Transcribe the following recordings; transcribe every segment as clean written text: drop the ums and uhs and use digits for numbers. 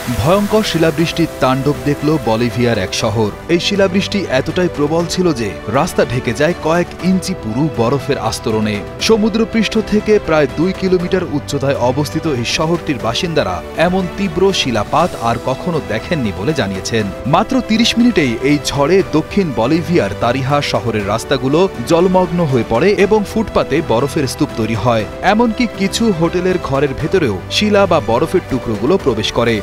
ভয়ঙ্কর শিলাবৃষ্টির তাণ্ডব দেখল বলিভিয়ার এক শহর। এই শিলাবৃষ্টি এতটাই প্রবল ছিল যে রাস্তা ঢেকে যায় কয়েক ইঞ্চি পুরু বরফের আস্তরণে। সমুদ্রপৃষ্ঠ থেকে প্রায় 2 কিলোমিটার উচ্চতায় অবস্থিত এই শহরটির বাসিন্দারা এমন তীব্র শিলাপাত আর কখনো দেখেননি বলে জানিয়েছেন। মাত্র 30 মিনিটেই এই ঝড়ে দক্ষিণ বলিভিয়ার তারিহা শহরের রাস্তাগুলো জলমগ্ন হয়ে পড়ে এবং ফুটপাতে বরফের স্তূপ তৈরি হয়। এমনকি কিছু হোটেলের ঘরের ভেতরেও শিলা বা বরফের টুকরোগুলো প্রবেশ করে।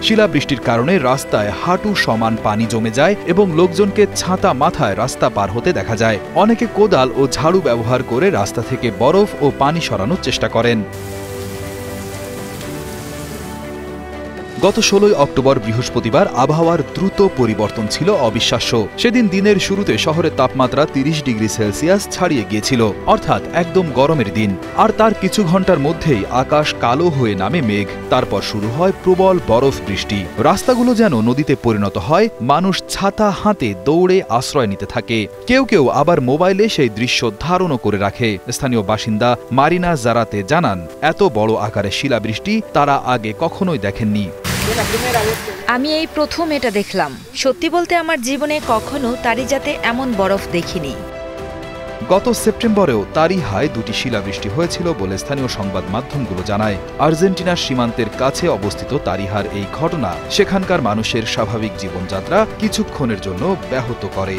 শিলাবৃষ্টির কারণে রাস্তায় হাঁটু সমান পানি জমে যায় এবং লোকজনকে ছাতা মাথায় রাস্তা পার হতে দেখা যায়। অনেকে কোদাল ও ঝাড়ু ব্যবহার করে রাস্তা থেকে বরফ ও পানি সরানোর চেষ্টা করেন। গত 16 অক্টোবর বৃহস্পতিবার আবহাওয়ার দ্রুত পরিবর্তন ছিল অবিশ্বাস্য। সেদিন দিনের শুরুতে শহরের তাপমাত্রা 30 ডিগ্রি সেলসিয়াস ছাড়িয়ে গিয়েছিল, অর্থাৎ একদম গরমের দিন। আর তার কিছু ঘন্টার মধ্যেই আকাশ কালো হয়ে নামে মেঘ। তারপর শুরু হয় প্রবল বরফ বৃষ্টি। রাস্তাগুলো যেন নদীতে পরিণত হয়। মানুষ ছাতা হাতে দৌড়ে আশ্রয় নিতে থাকে। কেউ কেউ আবার মোবাইলে সেই দৃশ্য ধারণও করে রাখে। স্থানীয় বাসিন্দা মারিনা জারাতে জানান, এত বড় আকারে শিলাবৃষ্টি তারা আগে কখনোই দেখেননি। আমি এই প্রথম এটা দেখলাম। সত্যি বলতে আমার জীবনে কখনো তারিজাতে এমন বরফ দেখিনি। গত সেপ্টেম্বরেও তারিহায় 2টি শিলাবৃষ্টি হয়েছিল বলে স্থানীয় সংবাদ মাধ্যমগুলো জানায়। আর্জেন্টিনার সীমান্তের কাছে অবস্থিত তারিহার এই ঘটনা সেখানকার মানুষের স্বাভাবিক জীবনযাত্রা কিছুক্ষণের জন্য ব্যাহত করে।